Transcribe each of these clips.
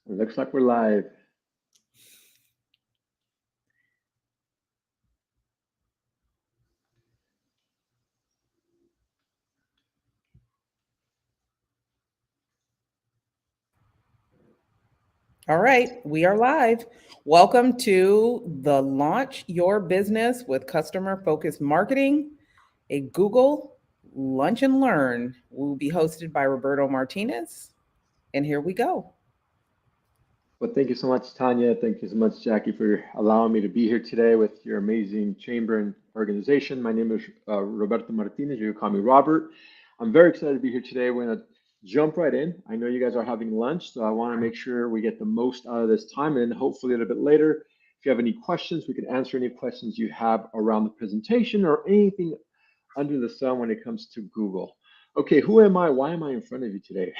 It looks like we're live. All right, we are live. Welcome to the Launch Your Business with Customer Focused Marketing, a Google Lunch and Learn. We will be hosted by Roberto Martinez. And here we go. Well, thank you so much, Tanya. Thank you so much, Jackie, for allowing me to be here today with your amazing chamber and organization. My name is Roberto Martinez. You can call me Robert. I'm very excited to be here today. We're going to jump right in. I know you guys are having lunch, so I want to make sure we get the most out of this time. And hopefully, a little bit later, if you have any questions, we can answer any questions you have around the presentation or anything under the sun when it comes to Google. Okay, who am I? Why am I in front of you today?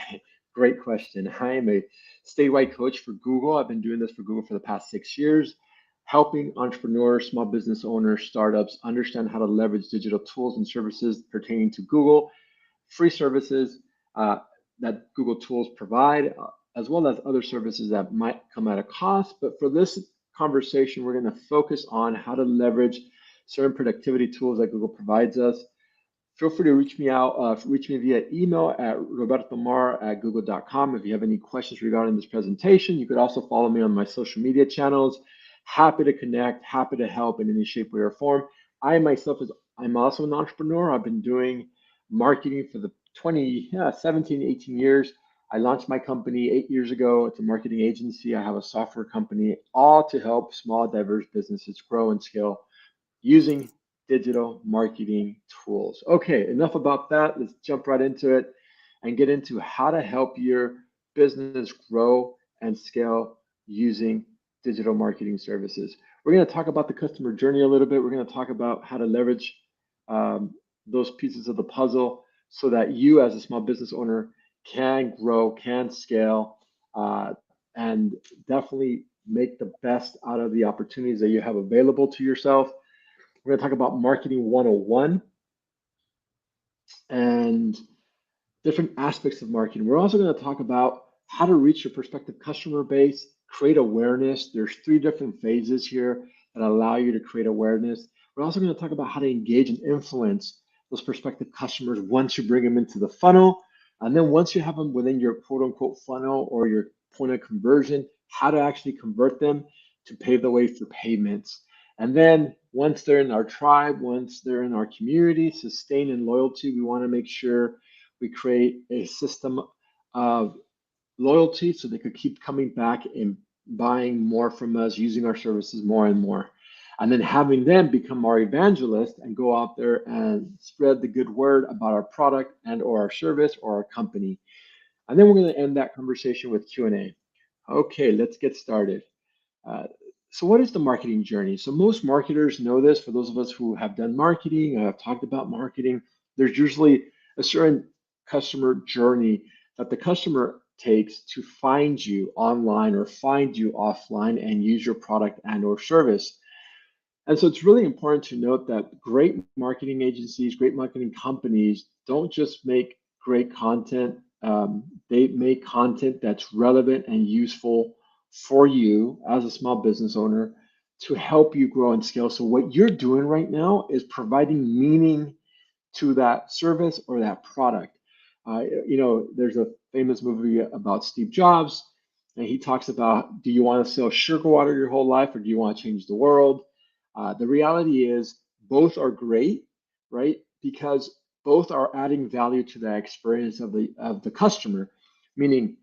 Great question. I am a statewide coach for Google. I've been doing this for Google for the past 6 years, helping entrepreneurs, small business owners, startups understand how to leverage digital tools and services pertaining to Google, free services uh, that Google tools provide, as well as other services that might come at a cost. But for this conversation, we're going to focus on how to leverage certain productivity tools that Google provides us. Feel free to reach me via email at robertomar@google.com. If you have any questions regarding this presentation, you could also follow me on my social media channels. Happy to connect, happy to help in any shape, way, or form. I myself I'm also an entrepreneur. I've been doing marketing for the 17, 18 years. I launched my company 8 years ago. It's a marketing agency. I have a software company, all to help small, diverse businesses grow and scale using digital marketing tools. Okay, enough about that. Let's jump right into it and get into how to help your business grow and scale using digital marketing services. We're going to talk about the customer journey a little bit. We're going to talk about how to leverage those pieces of the puzzle so that you, as a small business owner, can grow, can scale, and definitely make the best out of the opportunities that you have available to yourself. We're going to talk about marketing 101 and different aspects of marketing. We're also going to talk about how to reach your prospective customer base, create awareness. There's 3 different phases here that allow you to create awareness. We're also going to talk about how to engage and influence those prospective customers once you bring them into the funnel. And then once you have them within your quote unquote funnel or your point of conversion, how to actually convert them to pave the way for payments. And then once they're in our tribe, once they're in our community, sustain and loyalty, we want to make sure we create a system of loyalty so they could keep coming back and buying more from us, using our services more and more. And then having them become our evangelist and go out there and spread the good word about our product and or our service or our company. And then we're going to end that conversation with Q&A. Okay, let's get started. Uh, so what is the marketing journey? So most marketers know this. For those of us who have done marketing, have talked about marketing, there's usually a certain customer journey that the customer takes to find you online or find you offline and use your product and or service. And so it's really important to note that great marketing agencies, great marketing companies don't just make great content, they make content that's relevant and useful for you as a small business owner to help you grow and scale. So, what you're doing right now is providing meaning to that service or that product. There's a famous movie about Steve Jobs, and he talks about, do you want to sell sugar water your whole life or do you want to change the world? The reality is both are great, right? Because both are adding value to the experience of the customer. Meaning,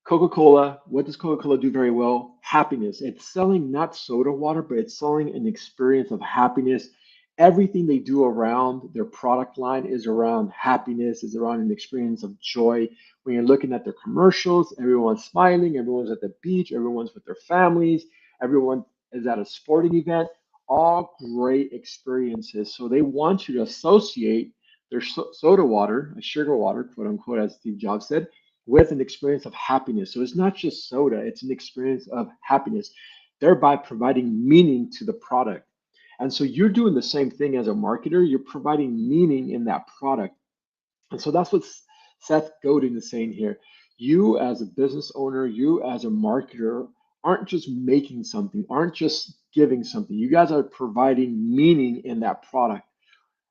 Coca-Cola, what does Coca-Cola do very well? Happiness. It's selling not soda water, but it's selling an experience of happiness. Everything they do around their product line is around happiness, is around an experience of joy. When you're looking at their commercials, everyone's smiling, everyone's at the beach, everyone's with their families, everyone is at a sporting event, all great experiences. So they want you to associate their soda water, a sugar water, quote unquote, as Steve Jobs said, with an experience of happiness. So it's not just soda, it's an experience of happiness, thereby providing meaning to the product. And so you're doing the same thing as a marketer, you're providing meaning in that product. And so that's what Seth Godin is saying here. You, as a business owner, you, as a marketer, aren't just making something, aren't just giving something. You guys are providing meaning in that product.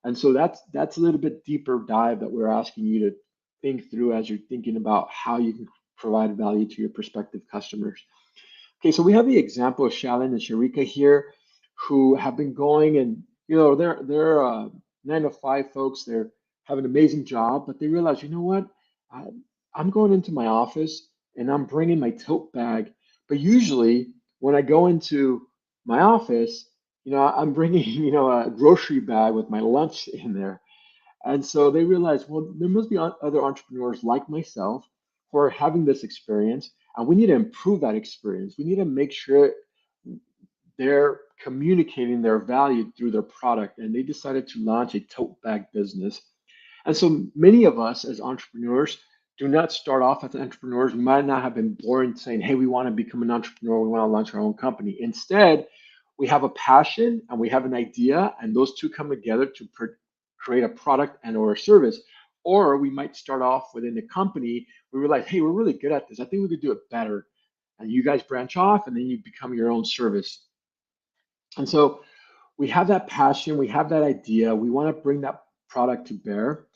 And so that's a little bit deeper dive that we're asking you to think through as you're thinking about how you can provide value to your prospective customers. Okay, so we have the example of Shalin and Sharika here, who have been going and they're 9 to 5 folks. They're have an amazing job, but they realize, you know what? I, I'm going into my office and I'm bringing my tote bag. But usually when I go into my office, I'm bringing a grocery bag with my lunch in there. And so they realized, well, there must be other entrepreneurs like myself who are having this experience, and we need to improve that experience. We need to make sure they're communicating their value through their product. And they decided to launch a tote bag business. And so many of us as entrepreneurs do not start off as entrepreneurs. We might not have been born saying, hey, we want to become an entrepreneur, we want to launch our own company. Instead, we have a passion and we have an idea, and those two come together to create a product and or a service. Or we might start off within the company. We realize, hey, we're really good at this. I think we could do it better. And you guys branch off and then you become your own service. And so we have that passion, we have that idea, we want to bring that product to bear,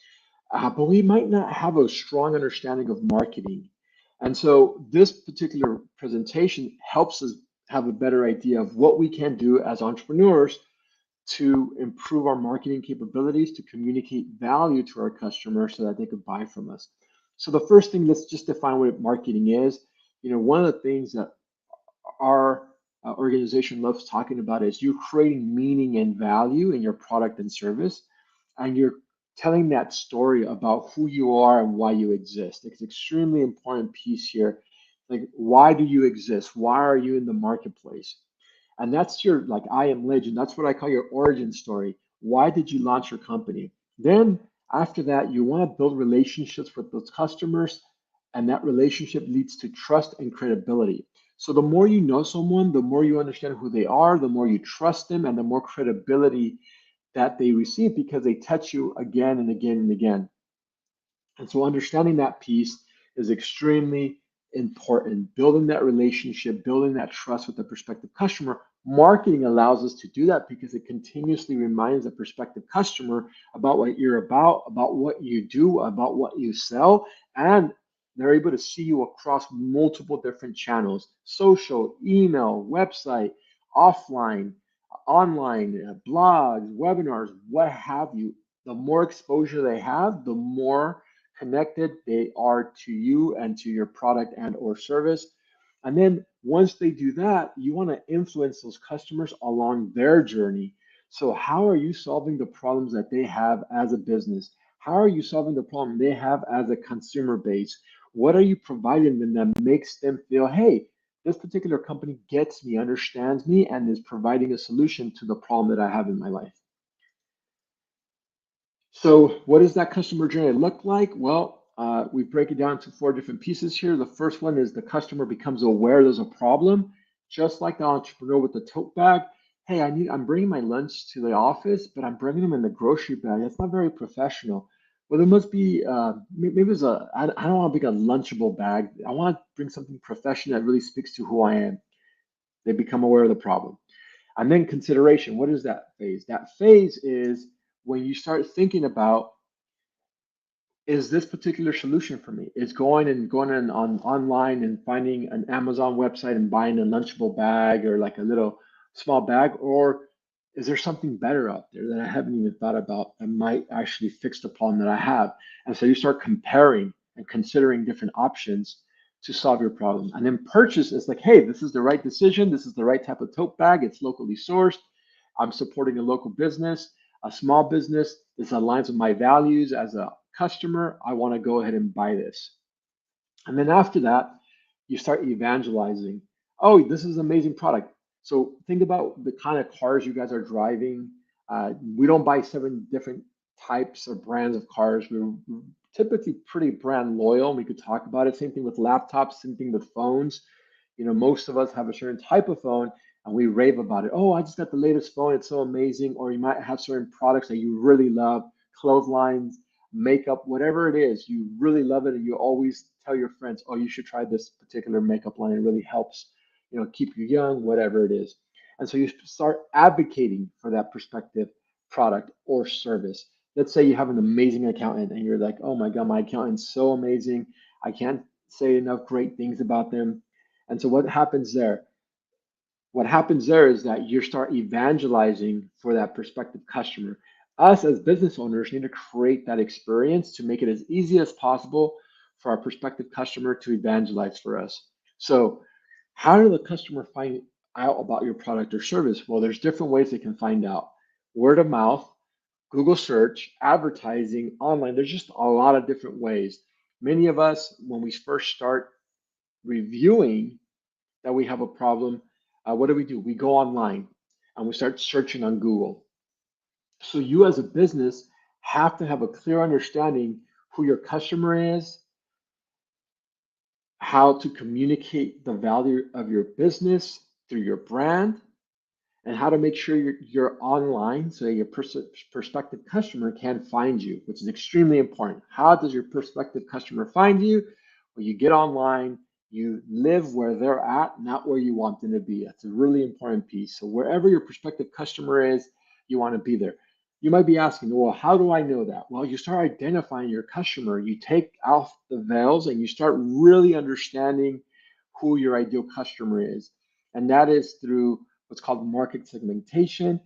but we might not have a strong understanding of marketing. And so this particular presentation helps us have a better idea of what we can do as entrepreneurs to improve our marketing capabilities, to communicate value to our customers so that they could buy from us. So the first thing, let's just define what marketing is. One of the things that our organization loves talking about is you creating meaning and value in your product and service, and you're telling that story about who you are and why you exist. It's an extremely important piece here. Like, why do you exist? Why are you in the marketplace? And that's your like I am legend. That's what I call your origin story. Why did you launch your company? Then after that, you want to build relationships with those customers, and that relationship leads to trust and credibility. So the more you know someone, the more you understand who they are, the more you trust them, and the more credibility that they receive because they touch you again and again and again. And so understanding that piece is extremely important. Building that relationship, building that trust with the prospective customer. Marketing allows us to do that because it continuously reminds the prospective customer about what you're about what you do, about what you sell, and they're able to see you across multiple different channels: social, email, website, offline, online, blogs, webinars, what have you. The more exposure they have, the more connected they are to you and to your product and or service. And then once they do that, you want to influence those customers along their journey. So how are you solving the problems that they have as a business? How are you solving the problem they have as a consumer base? What are you providing them that makes them feel, hey, this particular company gets me, understands me, and is providing a solution to the problem that I have in my life? So what does that customer journey look like? Well, we break it down to 4 different pieces here. The first one is the customer becomes aware there's a problem, just like the entrepreneur with the tote bag. Hey, I'm bringing my lunch to the office, but I'm bringing them in the grocery bag. That's not very professional. Well, there must be, maybe there's I don't want to bring a lunchable bag. I want to bring something professional that really speaks to who I am. They become aware of the problem. And then consideration, what is that phase? That phase is when you start thinking about, is this particular solution for me? Is going in on online and finding an Amazon website and buying a lunchable bag or like a little small bag, or is there something better out there that I haven't even thought about that might actually fix the problem that I have? And so you start comparing and considering different options to solve your problem. And then purchase is like, hey, this is the right decision. This is the right type of tote bag. It's locally sourced. I'm supporting a local business, a small business. This aligns with my values as a customer. I want to go ahead and buy this. And then after that, you start evangelizing. Oh, this is an amazing product. So think about the kind of cars you guys are driving. We don't buy 7 different types or brands of cars. We typically pretty brand loyal. We could talk about it. Same thing with laptops, same thing with phones. Most of us have a certain type of phone and we rave about it. Oh, I just got the latest phone. It's so amazing. Or you might have certain products that you really love, clotheslines, makeup, whatever it is, you really love it. And you always tell your friends, oh, you should try this particular makeup line. It really helps, keep you young, whatever it is. And so you start advocating for that prospective product or service. Let's say you have an amazing accountant and you're like, oh my God, my accountant's so amazing. I can't say enough great things about them. And so what happens there? What happens there is that you start evangelizing for that prospective customer. Us as business owners need to create that experience to make it as easy as possible for our prospective customer to evangelize for us. So, how do the customer find out about your product or service? Well, there's different ways they can find out. Word of mouth, Google search, advertising, online. There's just a lot of different ways. Many of us, when we first start reviewing that we have a problem, what do? We go online and we start searching on Google. So you as a business have to have a clear understanding who your customer is, how to communicate the value of your business through your brand, and how to make sure you're online so your prospective customer can find you, which is extremely important. How does your prospective customer find you? Well, you get online, you live where they're at, not where you want them to be. That's a really important piece. So wherever your prospective customer is, you want to be there. You might be asking, well, how do I know that? Well, you start identifying your customer. You take off the veils and you start really understanding who your ideal customer is. And that is through what's called market segmentation.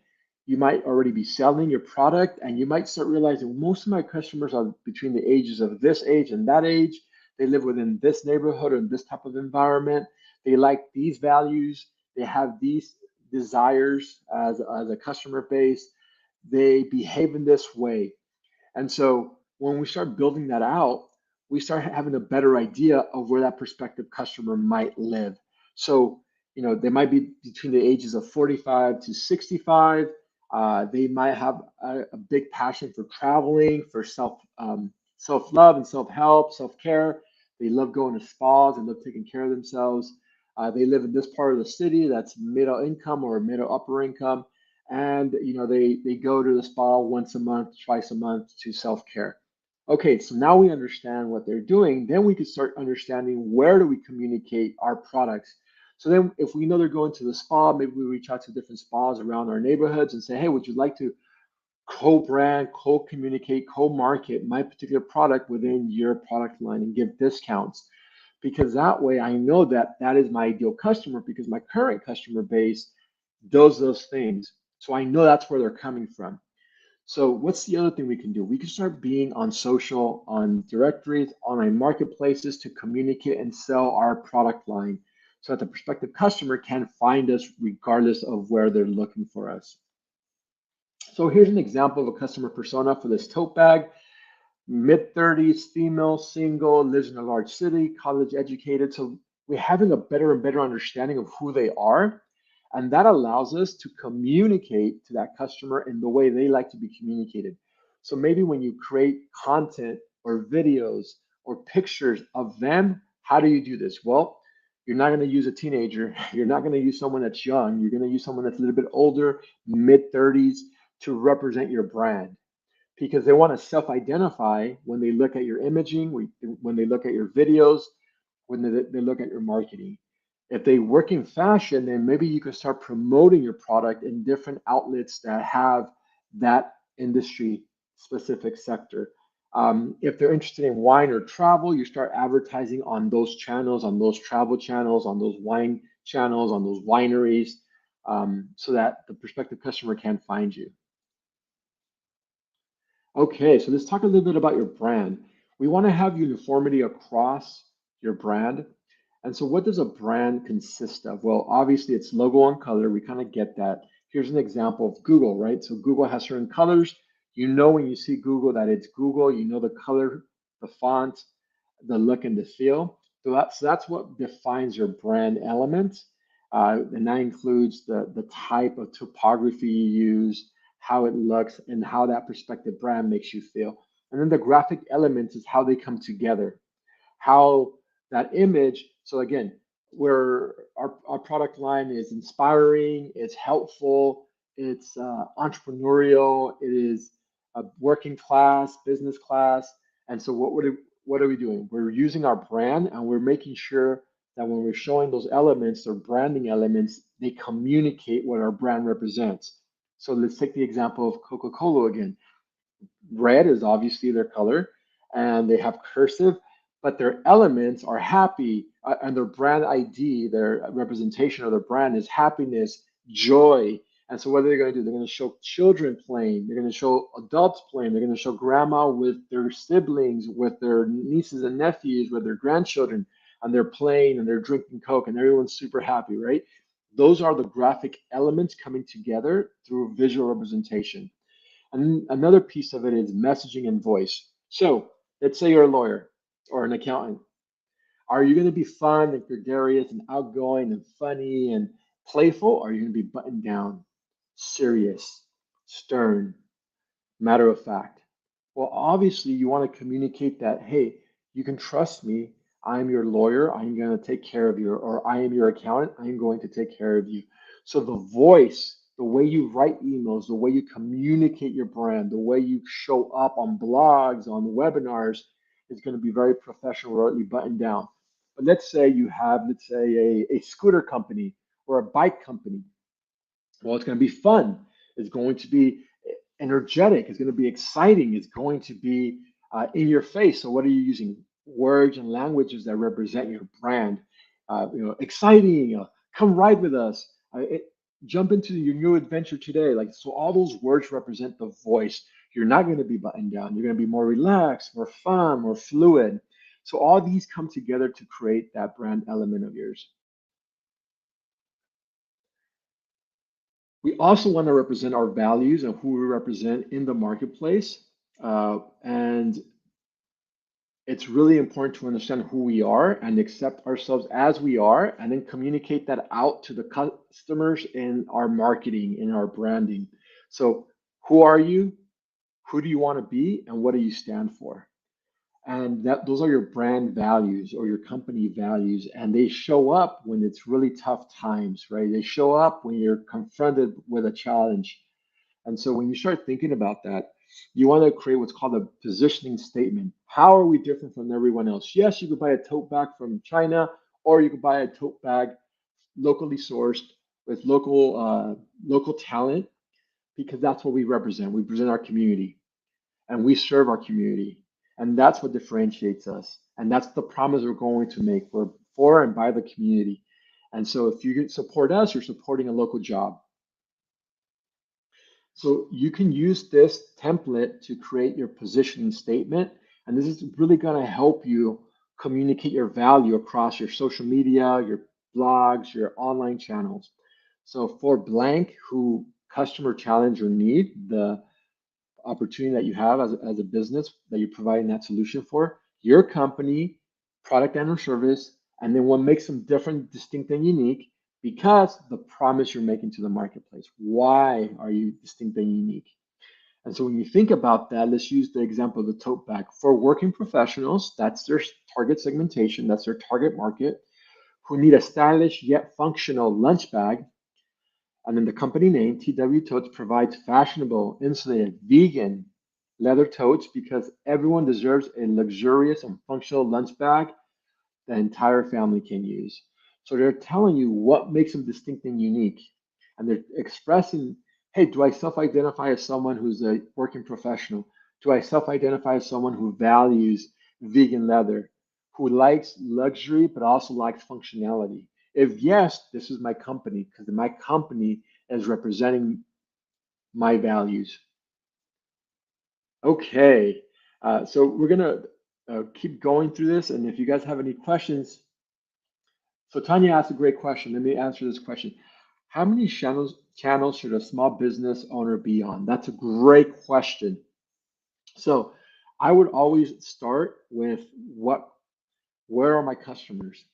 You might already be selling your product and you might start realizing most of my customers are between the ages of this age and that age. They live within this neighborhood or in this type of environment. They like these values. They have these desires as a customer base. They behave in this way. And so when we start building that out, we start having a better idea of where that prospective customer might live. So, they might be between the ages of 45 to 65. They might have a big passion for traveling, for self love and self help, self care. They love going to spas and love taking care of themselves. They live in this part of the city that's middle income or middle upper income, and they go to the spa once a month, twice a month to self-care. Okay, so now we understand what they're doing. Then we can start understanding where do we communicate our products. So then if we know they're going to the spa, maybe we reach out to different spas around our neighborhoods and say, hey, would you like to co-brand, co-communicate, co-market my particular product within your product line and give discounts? Because that way I know that that is my ideal customer, because my current customer base does those things. So I know that's where they're coming from. So what's the other thing we can do? We can start being on social, on directories, online marketplaces to communicate and sell our product line so that the prospective customer can find us regardless of where they're looking for us. So here's an example of a customer persona for this tote bag. Mid-30s, female, single, lives in a large city, college educated. So we're having a better and better understanding of who they are. And that allows us to communicate to that customer in the way they like to be communicated. So maybe when you create content or videos or pictures of them, how do you do this? Well, you're not going to use a teenager. You're not going to use someone that's young. You're going to use someone that's a little bit older, mid 30s, to represent your brand, because they want to self-identify when they look at your imaging, when they look at your videos, when they look at your marketing. If they work in fashion, then maybe you can start promoting your product in different outlets that have that industry specific sector. If they're interested in wine or travel, you start advertising on those channels, on those travel channels, on those wine channels, on those wineries, so that the prospective customer can find you. Okay, so let's talk a little bit about your brand. We want to have uniformity across your brand. And so what does a brand consist of? Well, obviously it's logo and color. We kind of get that. Here's an example of Google, right? So Google has certain colors. You know when you see Google that it's Google, you know the color, the font, the look and the feel. So that's what defines your brand elements. And that includes the type of typography you use, how it looks, and how that prospective brand makes you feel. And then the graphic elements is how they come together, how that image. So again, where our product line is inspiring, it's helpful, it's entrepreneurial, it is a working class, business class. And so what are we doing? We're using our brand and we're making sure that when we're showing those elements or branding elements, they communicate what our brand represents. So let's take the example of Coca-Cola again. Red is obviously their color, and they have cursive, but their elements are happy, and their brand ID, their representation of their brand is happiness, joy. And so, what are they going to do? They're going to show children playing, they're going to show adults playing, they're going to show grandma with their siblings, with their nieces and nephews, with their grandchildren, and they're playing and they're drinking Coke, and everyone's super happy, right? Those are the graphic elements coming together through visual representation. And another piece of it is messaging and voice. So let's say you're a lawyer or an accountant. Are you going to be fun and gregarious and outgoing and funny and playful? Or are you going to be buttoned down, serious, stern, matter of fact? Well, obviously, you want to communicate that, hey, you can trust me. I'm your lawyer. I'm going to take care of you. Or I am your accountant. I'm going to take care of you. So the voice, the way you write emails, the way you communicate your brand, the way you show up on blogs, on webinars is going to be very professional, rightly buttoned down. But let's say you have, let's say, a scooter company or a bike company. Well, it's going to be fun. It's going to be energetic. It's going to be exciting. It's going to be in your face. So, what are you using? Words and languages that represent your brand. Exciting. Come ride with us. Jump into your new adventure today. Like so, all those words represent the voice. You're not going to be buttoned down. You're going to be more relaxed, more fun, more fluid. So, all these come together to create that brand element of yours. We also want to represent our values and who we represent in the marketplace. And it's really important to understand who we are and accept ourselves as we are, and then communicate that out to the customers in our marketing, in our branding. So, who are you? Who do you want to be? And what do you stand for? And that those are your brand values or your company values, and they show up when it's really tough times, right? They show up when you're confronted with a challenge. And so when you start thinking about that, you want to create what's called a positioning statement. How are we different from everyone else? Yes, you could buy a tote bag from China, or you could buy a tote bag locally sourced with local talent, because that's what we represent. We present our community and we serve our community. And that's what differentiates us. And that's the promise we're going to make. We're for and by the community. And so if you support us, you're supporting a local job. So you can use this template to create your positioning statement. And this is really going to help you communicate your value across your social media, your blogs, your online channels. So for blank, who customer challenge or need, the opportunity that you have as a business that you're providing that solution for, your company, product and or service, and then what makes them different, distinct, and unique, because the promise you're making to the marketplace. Why are you distinct and unique? And so when you think about that, let's use the example of the tote bag. For working professionals, that's their target segmentation, that's their target market, who need a stylish yet functional lunch bag. And then the company name, TW Totes, provides fashionable, insulated, vegan leather totes because everyone deserves a luxurious and functional lunch bag the entire family can use. So they're telling you what makes them distinct and unique. And they're expressing, hey, do I self identify as someone who's a working professional? Do I self identify as someone who values vegan leather, who likes luxury but also likes functionality? If yes, this is my company because my company is representing my values. Okay, so we're gonna keep going through this, and if you guys have any questions, so Tanya asked a great question. Let me answer this question. How many channels should a small business owner be on? That's a great question. So I would always start with where are my customers?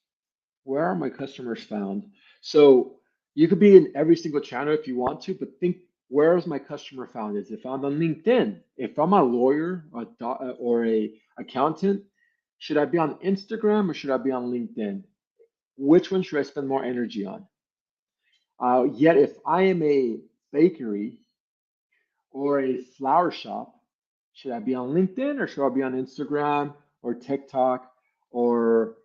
Where are my customers found? So you could be in every single channel if you want to, but think Where is my customer found? Is it found on LinkedIn? If I'm a lawyer or a accountant, should I be on Instagram or should I be on LinkedIn? Which one should I spend more energy on? Yet, if I am a bakery or a flower shop, should I be on LinkedIn or should I be on Instagram or TikTok or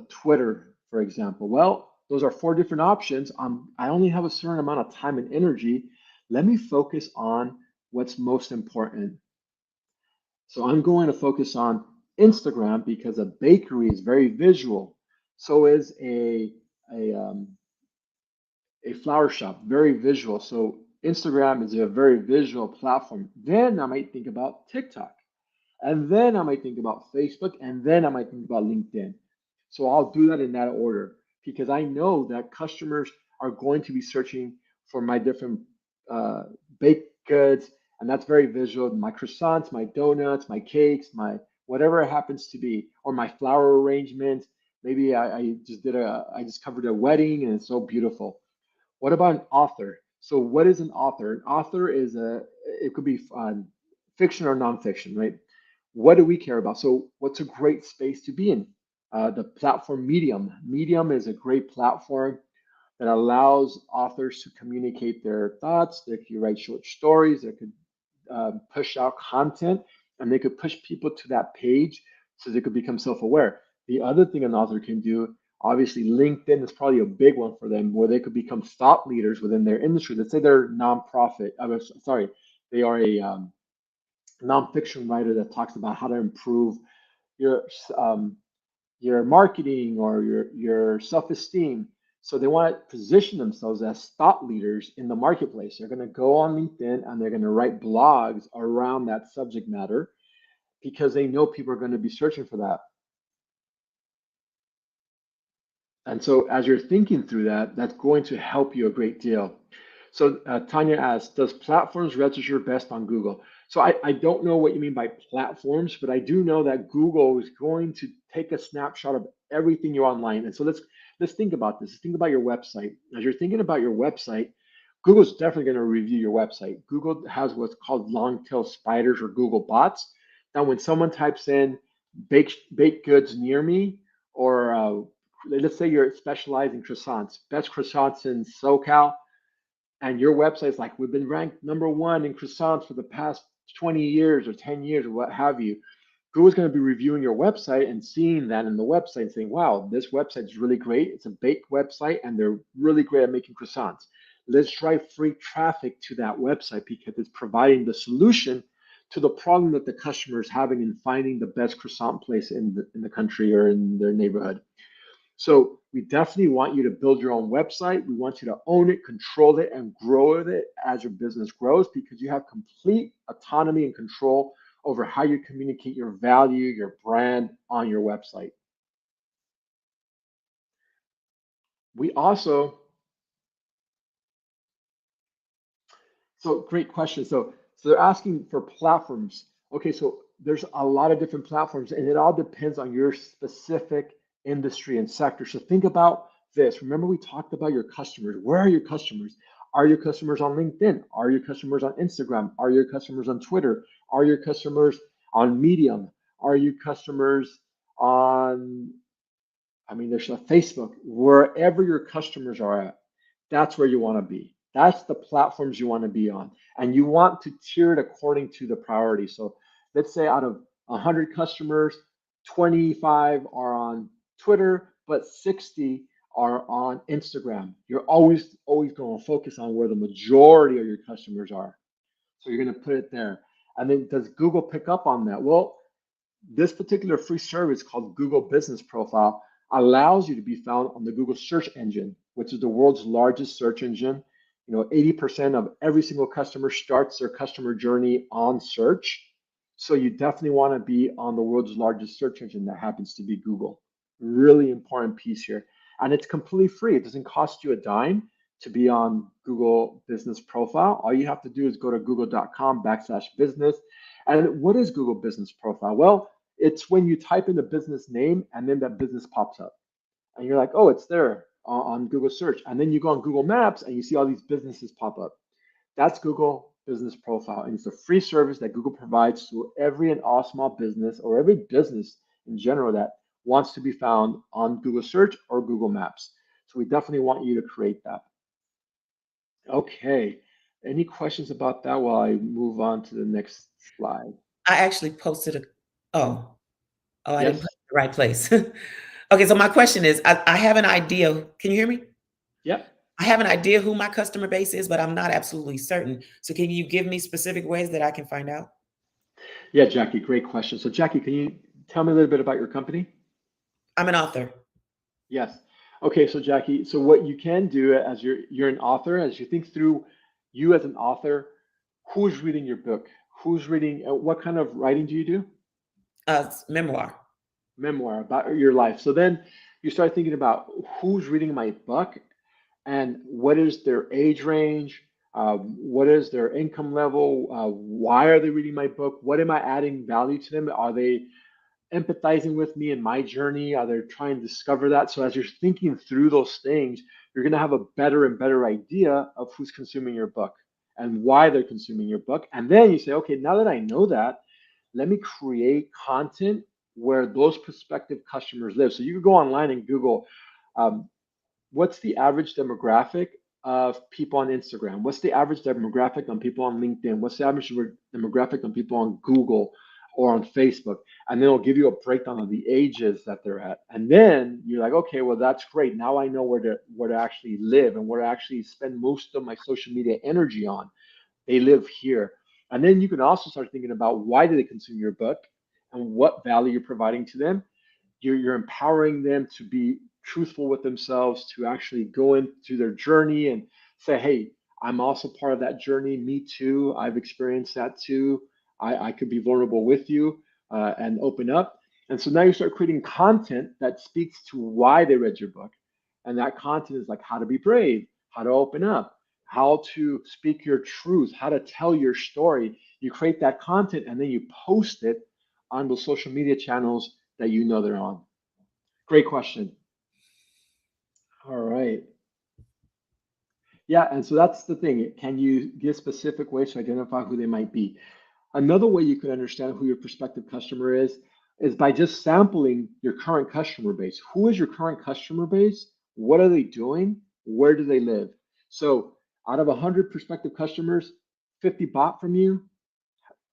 Twitter, for example? Well, those are four different options. I only have a certain amount of time and energy. Let me focus on what's most important. So I'm going to focus on Instagram because a bakery is very visual. So is a flower shop, very visual. So Instagram is a very visual platform. Then I might think about TikTok. And then I might think about Facebook, and then I might think about LinkedIn. So I'll do that in that order because I know that customers are going to be searching for my different uh, baked goods, and that's very visual. My croissants, my donuts, my cakes, my whatever it happens to be, or my flower arrangement. Maybe I just covered a wedding and it's so beautiful. What about an author? So what is an author? An author is it could be fiction or nonfiction, right? What do we care about? So what's a great space to be in? The platform Medium. Medium is a great platform that allows authors to communicate their thoughts. They can write short stories. They could push out content, and they could push people to that page so they could become self-aware. The other thing an author can do, obviously, LinkedIn is probably a big one for them, where they could become thought leaders within their industry. Let's say they're nonprofit. Sorry, they are a nonfiction writer that talks about how to improve your um, your marketing or your self-esteem. So they want to position themselves as thought leaders in the marketplace. They're going to go on LinkedIn and they're going to write blogs around that subject matter because they know people are going to be searching for that. And so as you're thinking through that, that's going to help you a great deal. So Tanya asks, does platforms register best on Google? So I don't know what you mean by platforms, but I do know that Google is going to take a snapshot of everything you're online. And so let's think about this. Think about your website. As you're thinking about your website, Google's definitely going to review your website. Google has what's called long tail spiders or Google bots. Now, when someone types in baked goods near me, or let's say you're specialized in croissants, best croissants in SoCal, and your website's like, we've been ranked number one in croissants for the past 20 years or 10 years or what have you. Google's going to be reviewing your website and seeing that in the website and saying, wow, this website is really great. It's a baked website and they're really great at making croissants. Let's drive free traffic to that website because it's providing the solution to the problem that the customer is having in finding the best croissant place in the country or in their neighborhood. So we definitely want you to build your own website. We want you to own it, control it, and grow it as your business grows because you have complete autonomy and control over how you communicate your value, your brand on your website. We also So great question. So they're asking for platforms. Okay, so there's a lot of different platforms, and it all depends on your specific industry and sector. So think about this. Remember, we talked about your customers. Where are your customers? Are your customers on LinkedIn? Are your customers on Instagram? Are your customers on Twitter? Are your customers on Medium? Are your customers on there's a Facebook, wherever your customers are at, that's where you want to be. That's the platforms you want to be on. And you want to tier it according to the priority. So let's say out of 100 customers, 25 are on Twitter, but 60 are on Instagram. You're always going to focus on where the majority of your customers are. So you're going to put it there. And then does Google pick up on that? Well, this particular free service called Google Business Profile allows you to be found on the Google search engine, which is the world's largest search engine. 80% of every single customer starts their customer journey on search. So you definitely want to be on the world's largest search engine that happens to be Google. Really important piece here. And it's completely free. It doesn't cost you a dime to be on Google Business Profile. All you have to do is go to google.com/business. And what is Google Business Profile? Well, it's when you type in a business name and then that business pops up. And you're like, oh, it's there. on Google search. And then you go on Google Maps and you see all these businesses pop up. That's Google Business Profile. And it's a free service that Google provides to every and all small business or every business in general that wants to be found on Google search or Google Maps. So we definitely want you to create that. Okay. Any questions about that while I move on to the next slide? I actually posted a, oh, oh, I didn't put Yes. it in the right place. Okay, so my question is, I have an idea. Can you hear me? Yep. I have an idea who my customer base is, but I'm not absolutely certain. So can you give me specific ways that I can find out? Yeah, Jackie, great question. So, Jackie, can you tell me a little bit about your company? I'm an author. Yes. Okay, so Jackie, so what you can do as you're an author, as you think through you as an author, who's reading your book? Who's reading? What kind of writing do you do? Memoir. Memoir about your life. So then you start thinking about who's reading my book and what is their age range, what is their income level, why are they reading my book, what am I adding value to them? Are they empathizing with me in my journey? Are they trying to discover that? So as you're thinking through those things, you're going to have a better and better idea of who's consuming your book and why they're consuming your book. And then you say, okay, now that I know that, let me create content where those prospective customers live. So you could go online and Google, um, what's the average demographic of people on Instagram? What's the average demographic on people on LinkedIn? What's the average demographic on people on Google or on Facebook? And then it'll give you a breakdown of the ages that they're at. And then you're like, okay, well, that's great. Now I know where to actually live and where to actually spend most of my social media energy on. They live here. And then you can also start thinking about why do they consume your book and what value you're providing to them. You're empowering them to be truthful with themselves, to actually go into their journey and say, hey, I'm also part of that journey. Me too. I've experienced that too. I could be vulnerable with you and open up. And so now you start creating content that speaks to why they read your book. And that content is like how to be brave, how to open up, how to speak your truth, how to tell your story. You create that content and then you post it on those social media channels that you know they're on. Great question. All right. Yeah, and so that's the thing. Can you give specific ways to identify who they might be? Another way you can understand who your prospective customer is by just sampling your current customer base. Who is your current customer base? What are they doing? Where do they live? So out of 100 prospective customers, 50 bought from you,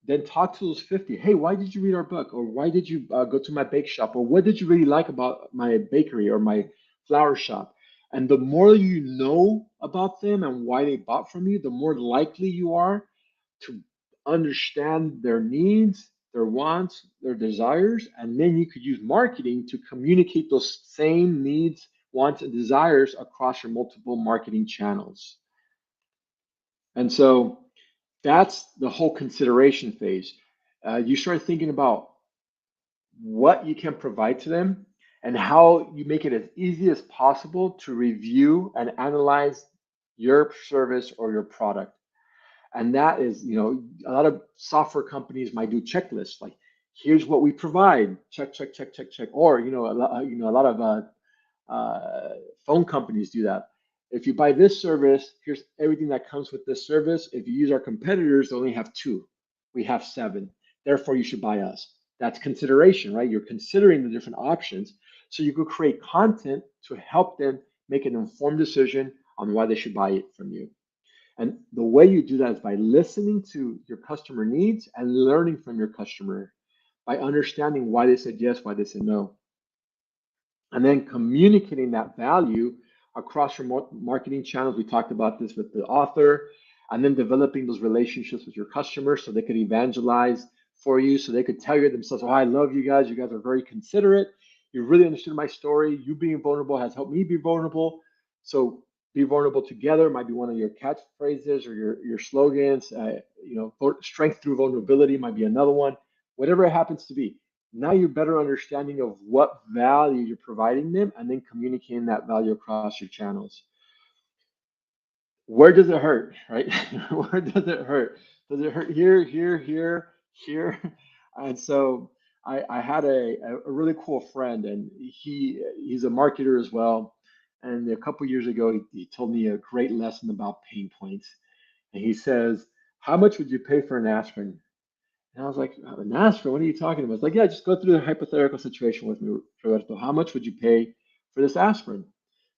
then talk to those 50. Hey, why did you read our book? Or why did you go to my bake shop? Or what did you really like about my bakery or my flower shop? And the more you know about them and why they bought from you, the more likely you are to understand their needs, their wants, their desires. And then you could use marketing to communicate those same needs, wants, and desires across your multiple marketing channels. And so that's the whole consideration phase. You start thinking about what you can provide to them and how you make it as easy as possible to review and analyze your service or your product. And that is, a lot of software companies might do checklists like, here's what we provide, check, check, check, check, check. Or, a lot of phone companies do that. If you buy this service, here's everything that comes with this service. If you use our competitors, they only have two. We have seven. Therefore, you should buy us. That's consideration, right? You're considering the different options. So you could create content to help them make an informed decision on why they should buy it from you. And the way you do that is by listening to your customer needs and learning from your customer, by understanding why they said yes, why they said no, and then communicating that value across your marketing channels. We talked about this with the author, and then developing those relationships with your customers so they could evangelize for you, so they could tell you themselves, oh, I love you guys. You guys are very considerate. You really understood my story. You being vulnerable has helped me be vulnerable. So be vulnerable together might be one of your catchphrases or your slogans. Strength through vulnerability might be another one. Whatever it happens to be, now you're better understanding of what value you're providing them and then communicating that value across your channels. Where does it hurt, right? Where does it hurt? Does it hurt here, here, here, here? And so I had a really cool friend, and he's a marketer as well. And a couple years ago, he told me a great lesson about pain points. And he says, "How much would you pay for an aspirin?" And I was like, "An aspirin? What are you talking about?" It's like, "Yeah, just go through the hypothetical situation with me, Roberto. How much would you pay for this aspirin?"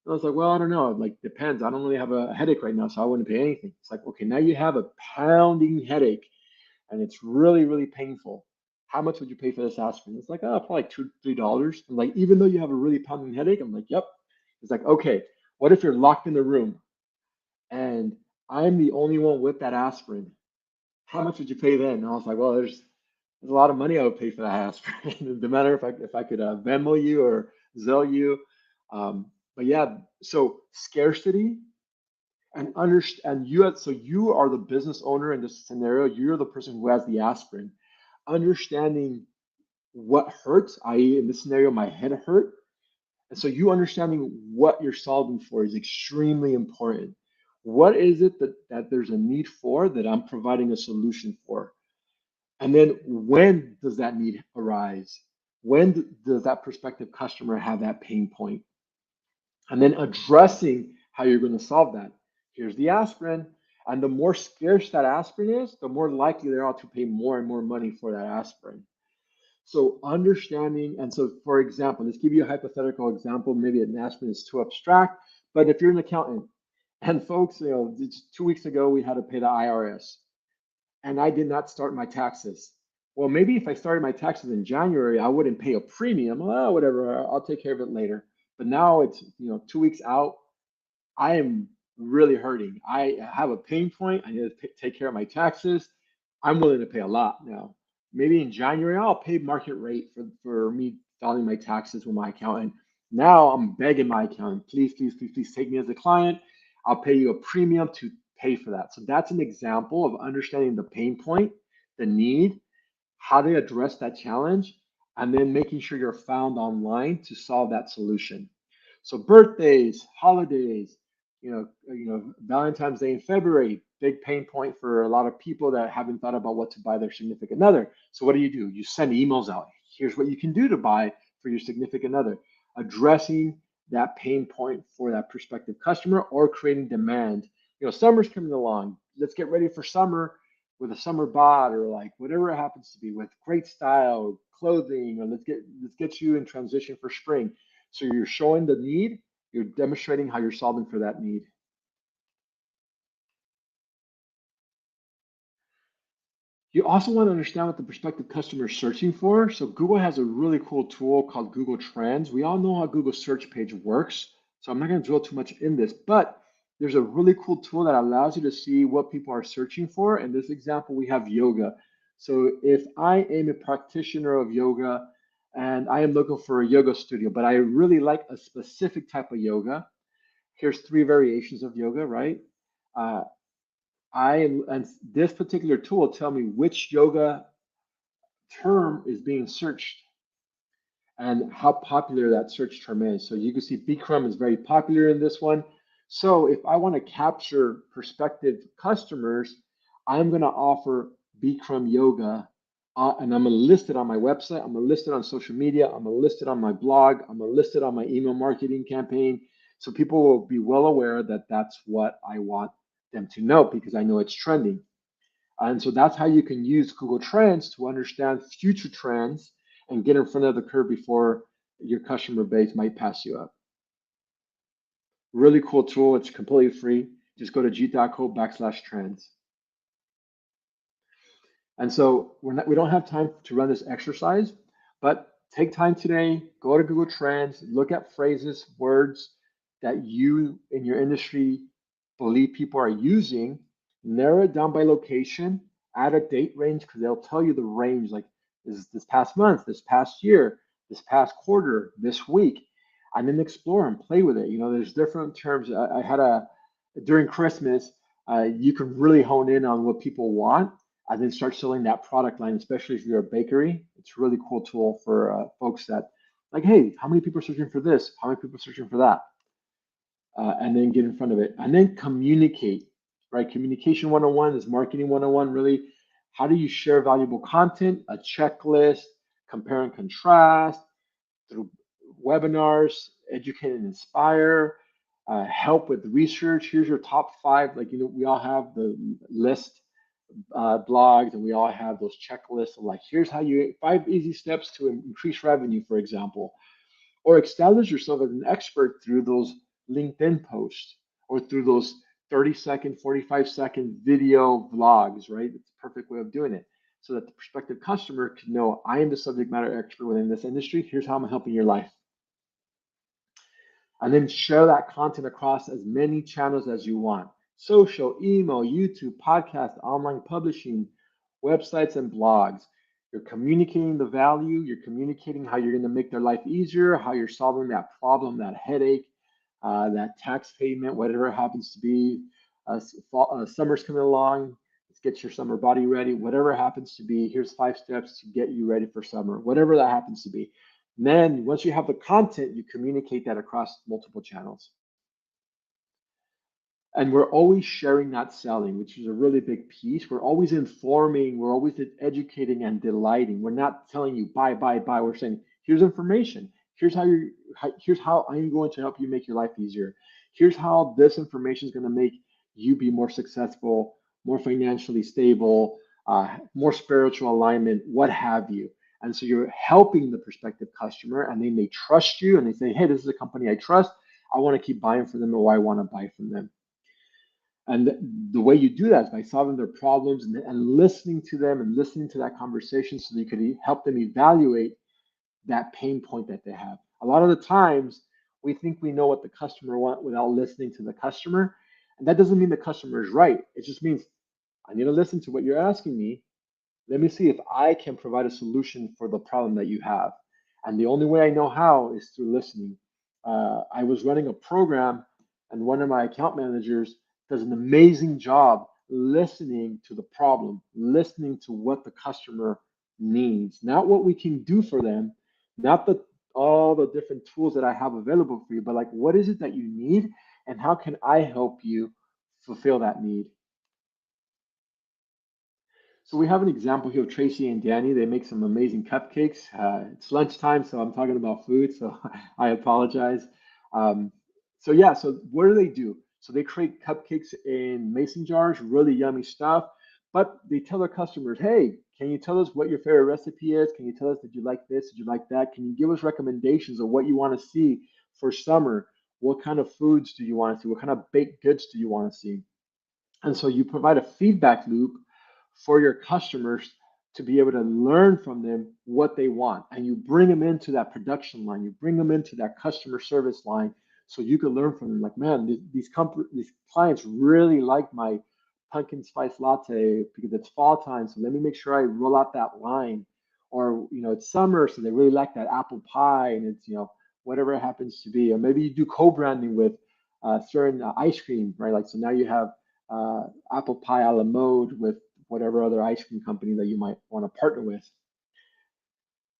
And I was like, "Well, I don't know. Like, depends. I don't really have a headache right now, so I wouldn't pay anything." It's like, "Okay, now you have a pounding headache and it's really, really painful. How much would you pay for this aspirin?" It's like, "Oh, probably like $2, $3." I'm like, "Even though you have a really pounding headache?" I'm like, "Yep." It's like, "Okay, what if you're locked in the room and I'm the only one with that aspirin? How much would you pay then?" And I was like, "Well, there's a lot of money I would pay for that aspirin. No matter if I could Venmo you or Zelle you." But yeah, so scarcity and understand so you are the business owner in this scenario. You're the person who has the aspirin. Understanding what hurts, i.e., in this scenario, my head hurt. And so you understanding what you're solving for is extremely important. What is it that there's a need for that I'm providing a solution for? And then when does that need arise? When does that prospective customer have that pain point? And then addressing how you're going to solve that. Here's the aspirin. And the more scarce that aspirin is, the more likely they are to pay more and more money for that aspirin. So understanding, and so for example, let's give you a hypothetical example. Maybe an aspirin is too abstract, but if you're an accountant, and folks, 2 weeks ago we had to pay the IRS, and I did not start my taxes. Well, maybe if I started my taxes in January, I wouldn't pay a premium. Oh, whatever, I'll take care of it later. But now it's 2 weeks out. I am really hurting. I have a pain point. I need to take care of my taxes. I'm willing to pay a lot now. Maybe in January, I'll pay market rate for me filing my taxes with my accountant. Now I'm begging my accountant, please, please, please, please take me as a client. I'll pay you a premium to pay for that. So that's an example of understanding the pain point, the need, how to address that challenge, and then making sure you're found online to solve that solution. So birthdays, holidays, Valentine's Day in February, big pain point for a lot of people that haven't thought about what to buy their significant other. So what do? You send emails out. Here's what you can do to buy for your significant other, addressing that pain point for that prospective customer or creating demand. Summer's coming along. Let's get ready for summer with a summer bod or like whatever it happens to be with great style clothing, or let's get you in transition for spring. So you're showing the need, you're demonstrating how you're solving for that need. You also want to understand what the prospective customer is searching for. So Google has a really cool tool called Google Trends. We all know how Google search page works, so I'm not going to drill too much in this, but there's a really cool tool that allows you to see what people are searching for. In this example, we have yoga. So if I am a practitioner of yoga and I am looking for a yoga studio, but I really like a specific type of yoga, here's 3 variations of yoga, right? Uh, and this particular tool will tell me which yoga term is being searched and how popular that search term is. So you can see Bikram is very popular in this one. So if I want to capture prospective customers, I'm going to offer Bikram yoga, and I'm going to list it on my website. I'm going to list it on social media. I'm going to list it on my blog. I'm going to list it on my email marketing campaign. So people will be well aware that that's what I want them to know because I know it's trending. And so that's how you can use Google Trends to understand future trends and get in front of the curve before your customer base might pass you up. Really cool tool. It's completely free. Just go to jeet.co/trends. And so we don't have time to run this exercise, but take time today, go to Google Trends, look at phrases, words that you in your industry believe people are using, narrow it down by location, add a date range because they'll tell you the range, like this past month, this past year, this past quarter, this week, and then explore and play with it. There's different terms. I had during Christmas, you can really hone in on what people want and then start selling that product line, especially if you're a bakery. It's a really cool tool for folks that like, hey, how many people are searching for this? How many people are searching for that? And then get in front of it and then communicate, right? Communication 101 is marketing 101, really. How do you share valuable content, a checklist, compare and contrast through webinars, educate and inspire, help with research. Here's your top five. Like, we all have the list blogs, and we all have those checklists of like, here's how you 5 easy steps to increase revenue, for example, or establish yourself as an expert through those LinkedIn posts or through those 30-second, 45-second video vlogs, right? It's a perfect way of doing it so that the prospective customer can know I am the subject matter expert within this industry. Here's how I'm helping your life. And then share that content across as many channels as you want. Social, email, YouTube, podcast, online publishing, websites, and blogs. You're communicating the value, you're communicating how you're going to make their life easier, how you're solving that problem, that headache, that tax payment, whatever it happens to be. Summer's coming along. Let's get your summer body ready. Whatever it happens to be, here's 5 steps to get you ready for summer, whatever that happens to be. And then once you have the content, you communicate that across multiple channels. And we're always sharing, not selling, which is a really big piece. We're always informing, we're always educating and delighting. We're not telling you buy, buy, buy. We're saying, here's information. Here's how I'm going to help you make your life easier. Here's how this information is going to make you be more successful, more financially stable, more spiritual alignment, what have you. And so you're helping the prospective customer, and they may trust you, and they say, hey, this is a company I trust. I want to keep buying from them, or I want to buy from them. And the way you do that is by solving their problems and listening to them and listening to that conversation so that you could help them evaluate that pain point that they have. A lot of the times, we think we know what the customer wants without listening to the customer. And that doesn't mean the customer is right. It just means I need to listen to what you're asking me. Let me see if I can provide a solution for the problem that you have. And the only way I know how is through listening. I was running a program, and one of my account managers does an amazing job listening to the problem, listening to what the customer needs, not what we can do for them, not all the different tools that I have available for you, but like, what is it that you need, and how can I help you fulfill that need? So we have an example here of Tracy and Danny. They make some amazing cupcakes. It's lunchtime, so I'm talking about food, so I apologize. So yeah, so what do they do? So they create cupcakes in mason jars, really yummy stuff, but they tell their customers, hey, can you tell us what your favorite recipe is? Can you tell us, did you like this? Did you like that? Can you give us recommendations of what you want to see for summer? What kind of foods do you want to see? What kind of baked goods do you want to see? And so you provide a feedback loop for your customers to be able to learn from them what they want. And you bring them into that production line, you bring them into that customer service line so you can learn from them. Like, man, these clients really like my pumpkin spice latte because it's fall time. So let me make sure I roll out that line. Or, it's summer, so they really like that apple pie, and it's, whatever it happens to be. Or maybe you do co-branding with certain ice cream, right? Like, so now you have apple pie a la mode with whatever other ice cream company that you might want to partner with.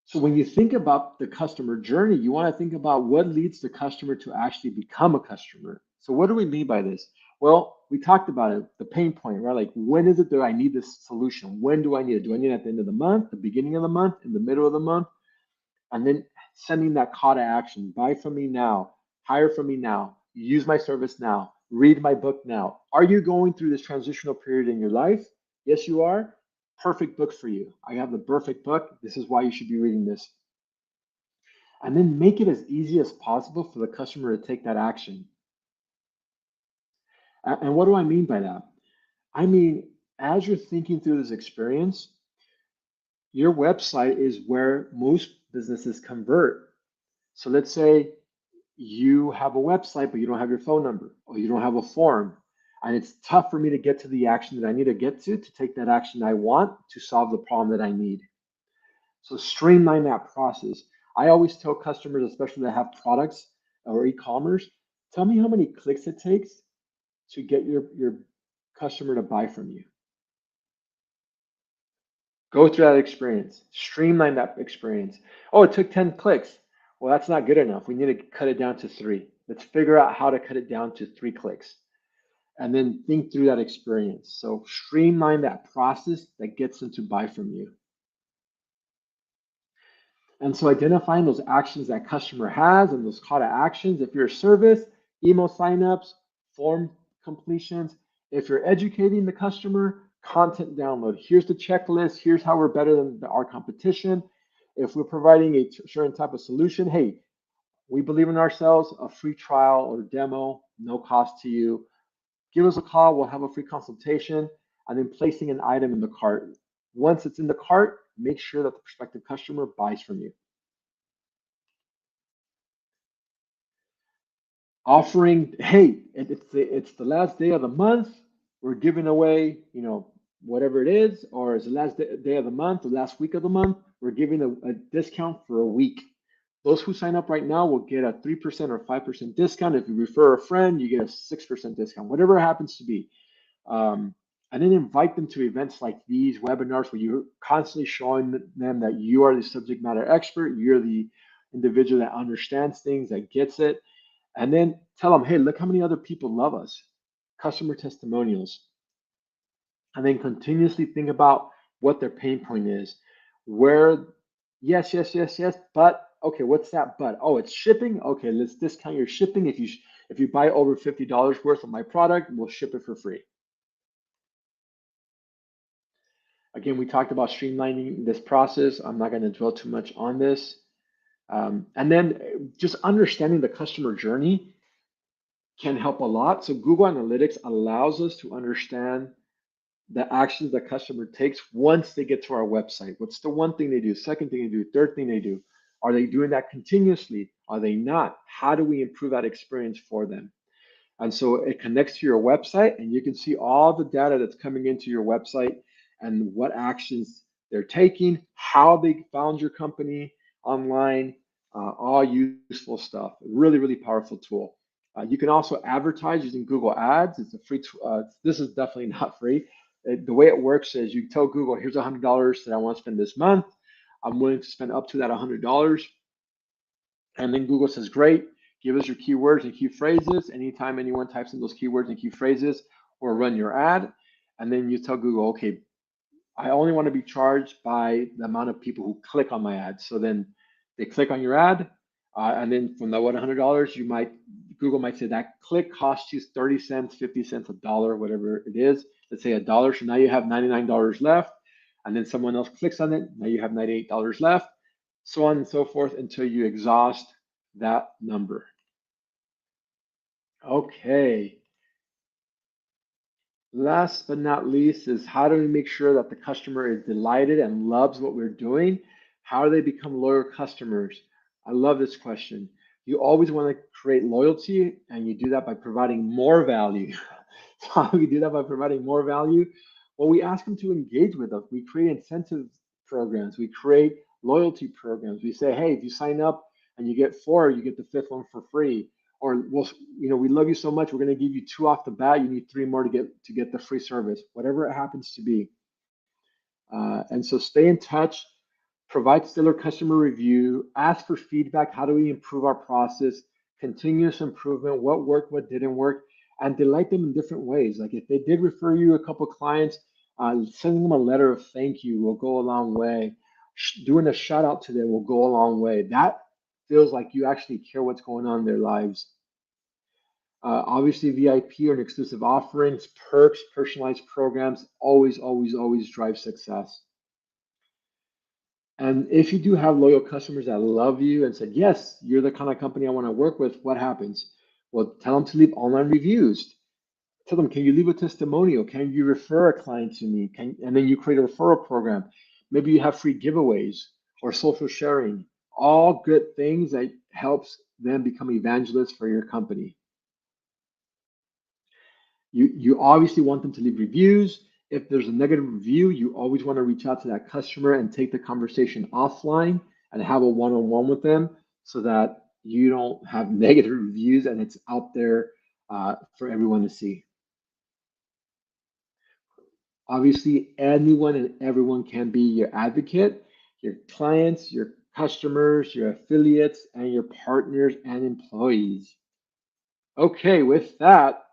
So when you think about the customer journey, you want to think about what leads the customer to actually become a customer. So what do we mean by this? Well, we talked about it, the pain point, right? Like, when is it that I need this solution? When do I need it? Do I need it at the end of the month, the beginning of the month, in the middle of the month? And then sending that call to action: buy from me now, hire from me now, use my service now, read my book now. Are you going through this transitional period in your life? Yes, you are. Perfect book for you. I have the perfect book. This is why you should be reading this. And then make it as easy as possible for the customer to take that action. And what do I mean by that? I mean, as you're thinking through this experience, your website is where most businesses convert. So let's say you have a website, but you don't have your phone number, or you don't have a form. And it's tough for me to get to the action that I need to get to take that action I want to solve the problem that I need. So streamline that process. I always tell customers, especially that have products or e-commerce, tell me how many clicks it takes to get your customer to buy from you. Go through that experience, streamline that experience. Oh, it took 10 clicks. Well, that's not good enough. We need to cut it down to 3. Let's figure out how to cut it down to 3 clicks. And then think through that experience. So streamline that process that gets them to buy from you. And so identifying those actions that customer has and those call to actions. If you're a service, email signups, form completions. If you're educating the customer, content download. Here's the checklist. Here's how we're better than our competition. If we're providing a certain type of solution, hey, we believe in ourselves, a free trial or demo, no cost to you. Give us a call. We'll have a free consultation, and then placing an item in the cart. Once it's in the cart, make sure that the prospective customer buys from you. Offering, hey, it's the last day of the month. We're giving away, whatever it is, or it's the last day of the month, the last week of the month. We're giving a discount for a week. Those who sign up right now will get a 3% or 5% discount. If you refer a friend, you get a 6% discount, whatever it happens to be. And then invite them to events like these webinars where you're constantly showing them that you are the subject matter expert. You're the individual that understands things, that gets it. And then tell them, hey, look how many other people love us. Customer testimonials. And then continuously think about what their pain point is. Where, yes, but okay, what's that but? Oh, it's shipping. Okay, let's discount your shipping. If you buy over $50 worth of my product, we'll ship it for free. Again, we talked about streamlining this process. I'm not going to dwell too much on this. And then just understanding the customer journey can help a lot. So Google Analytics allows us to understand the actions the customer takes once they get to our website. What's the one thing they do, second thing they do, third thing they do? Are they doing that continuously? Are they not? How do we improve that experience for them? And so it connects to your website, and you can see all the data that's coming into your website and what actions they're taking, how they found your company online, all useful stuff. Really, really powerful tool. You can also advertise using Google Ads. It's a free. This is definitely not free. The way it works is you tell Google, here's $100 that I want to spend this month. I'm willing to spend up to that $100. And then Google says, great, give us your keywords and key phrases. Anytime anyone types in those keywords and key phrases, or run your ad. And then you tell Google, okay, I only want to be charged by the amount of people who click on my ad. So then they click on your ad, and then from that $100, Google might say that click costs you 30 cents, 50 cents, a dollar, whatever it is. Let's say $1. So now you have $99 left, and then someone else clicks on it. Now you have $98 left, so on and so forth until you exhaust that number. Okay. Last but not least is how do we make sure that the customer is delighted and loves what we're doing? How do they become loyal customers? I love this question. You always want to create loyalty, and you do that by providing more value. So how do we do that by providing more value? Well, we ask them to engage with us. We create incentive programs. We create loyalty programs. We say, hey, if you sign up and you get 4, you get the 5th one for free. Or we love you so much, we're going to give you 2 off the bat. You need 3 more to get the free service, whatever it happens to be. And so stay in touch, provide stellar customer review, ask for feedback. How do we improve our process? Continuous improvement, what worked, what didn't work, and delight them in different ways. Like if they did refer you a couple clients, sending them a letter of thank you will go a long way. Doing a shout out to them will go a long way. That feels like you actually care what's going on in their lives. Obviously, VIP or exclusive offerings, perks, personalized programs, always drive success. And if you do have loyal customers that love you and said, yes, you're the kind of company I want to work with, what happens? Well, tell them to leave online reviews. Tell them, can you leave a testimonial? Can you refer a client to me? And then you create a referral program. Maybe you have free giveaways or social sharing. All good things that helps them become evangelists for your company. You obviously want them to leave reviews. If there's a negative review, you always want to reach out to that customer and take the conversation offline and have a one-on-one with them so that you don't have negative reviews and it's out there for everyone to see. Obviously, anyone and everyone can be your advocate, your clients, your customers, your affiliates, and your partners and employees. Okay, with that,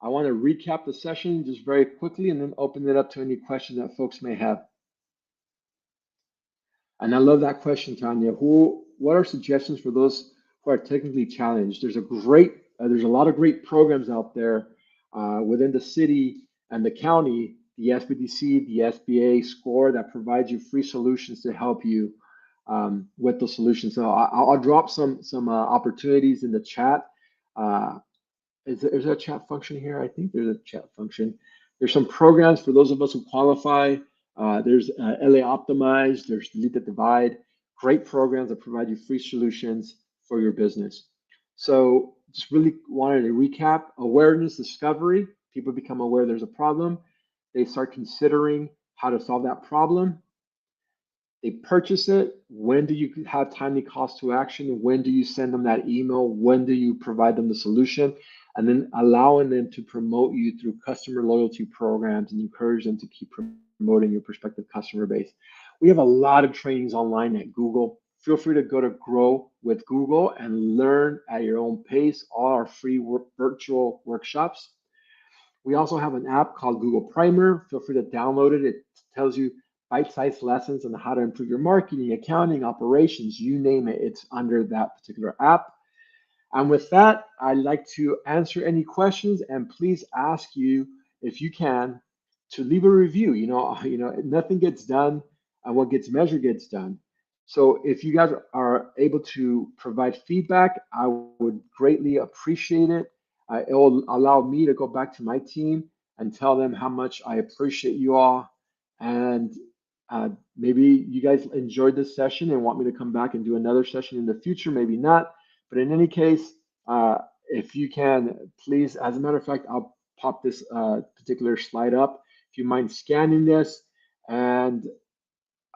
I want to recap the session just very quickly and then open it up to any questions that folks may have. And I love that question, Tanya. What are suggestions for those who are technically challenged? There's a great There's a lot of great programs out there within the city and the county, the SBDC, the SBA SCORE that provides you free solutions to help you with the solutions. So I'll drop some opportunities in the chat. Is there a chat function here? I think there's a chat function. There's some programs for those of us who qualify. There's LA Optimized, there's Delete the Divide, great programs that provide you free solutions for your business. So just really wanted to recap: awareness, discovery. People become aware there's a problem. They start considering how to solve that problem. They purchase it. When do you have timely calls to action? When do you send them that email? When do you provide them the solution? And then allowing them to promote you through customer loyalty programs and encourage them to keep promoting your prospective customer base. We have a lot of trainings online at Google. Feel free to go to Grow with Google and learn at your own pace. All our free virtual workshops. We also have an app called Google Primer. Feel free to download it. It tells you bite-sized lessons on how to improve your marketing, accounting, operations, you name it, it's under that particular app. And with that, I'd like to answer any questions, and please ask you, if you can, to leave a review. Nothing gets done, and what gets measured gets done. So if you guys are able to provide feedback, I would greatly appreciate it. It will allow me to go back to my team and tell them how much I appreciate you all. And maybe you guys enjoyed this session and want me to come back and do another session in the future, maybe not. But in any case, if you can, please, as a matter of fact, I'll pop this particular slide up. If you mind scanning this and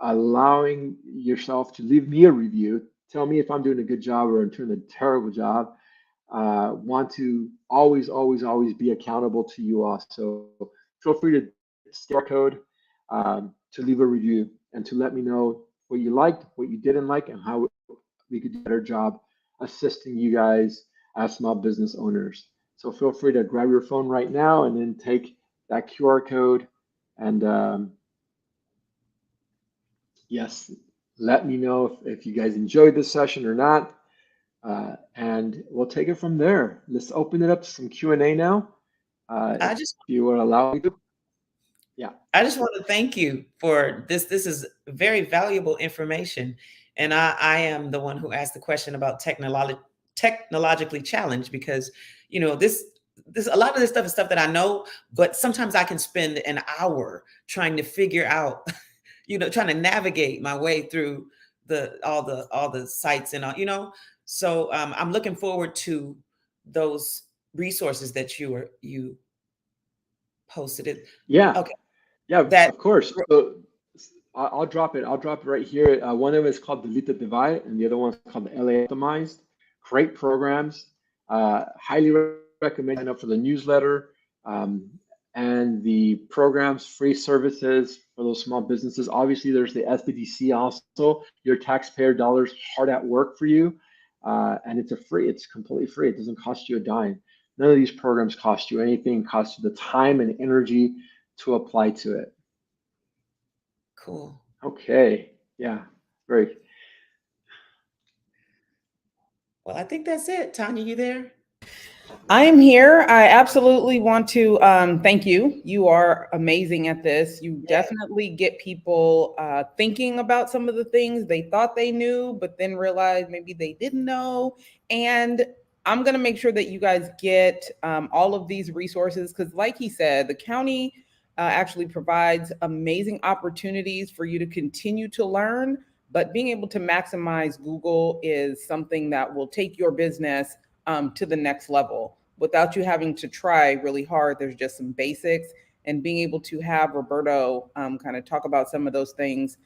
allowing yourself to leave me a review, tell me if I'm doing a good job or I'm doing a terrible job. Want to always be accountable to you all. So feel free to star code to leave a review and to let me know what you liked, what you didn't like, and how we could do a better job assisting you guys as small business owners. So feel free to grab your phone right now and then take that QR code and yes, let me know if you guys enjoyed this session or not. And we'll take it from there. Let's open it up to some Q&A now. If you would allow me to. Yeah. I just want to thank you for this. This is very valuable information. And I am the one who asked the question about technologically challenged, because, this a lot of this stuff is stuff that I know, but sometimes I can spend an hour trying to figure out, trying to navigate my way through all the sites and all, So I'm looking forward to those resources that you posted it. Yeah. Okay. Yeah, of course. So I'll drop it. I'll drop it right here. One of them is called Delete the Divide, and the other one is called the LA Optimized. Great programs. Highly recommend sign up for the newsletter and the programs, free services for those small businesses. Obviously, there's the SBDC also. Your taxpayer dollars hard at work for you, and it's completely free. It doesn't cost you a dime. None of these programs cost you anything. It costs you the time and energy to apply to it. Cool. Okay. Yeah. Great. Well, I think that's it. Tanya, you there? I am here. I absolutely want to thank you. You are amazing at this. You definitely get people thinking about some of the things they thought they knew, but then realized maybe they didn't know. And I'm going to make sure that you guys get all of these resources because, like he said, the county actually provides amazing opportunities for you to continue to learn. But being able to maximize Google is something that will take your business to the next level without you having to try really hard. There's just some basics, and being able to have Roberto kind of talk about some of those things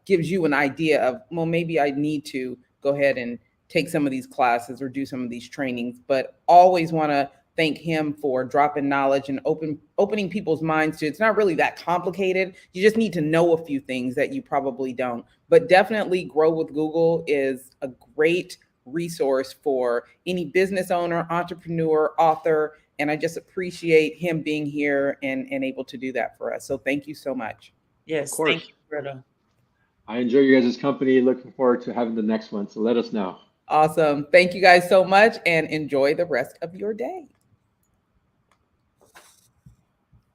gives you an idea of, well, maybe I need to go ahead and take some of these classes or do some of these trainings. But always want to thank him for dropping knowledge and opening people's minds to it's not really that complicated. You just need to know a few things that you probably don't. But definitely Grow with Google is a great resource for any business owner, entrepreneur, author, and I just appreciate him being here and able to do that for us. So thank you so much. Yes, thank you, Roberto. I enjoy you guys' company. Looking forward to having the next one. So let us know. Awesome. Thank you guys so much and enjoy the rest of your day.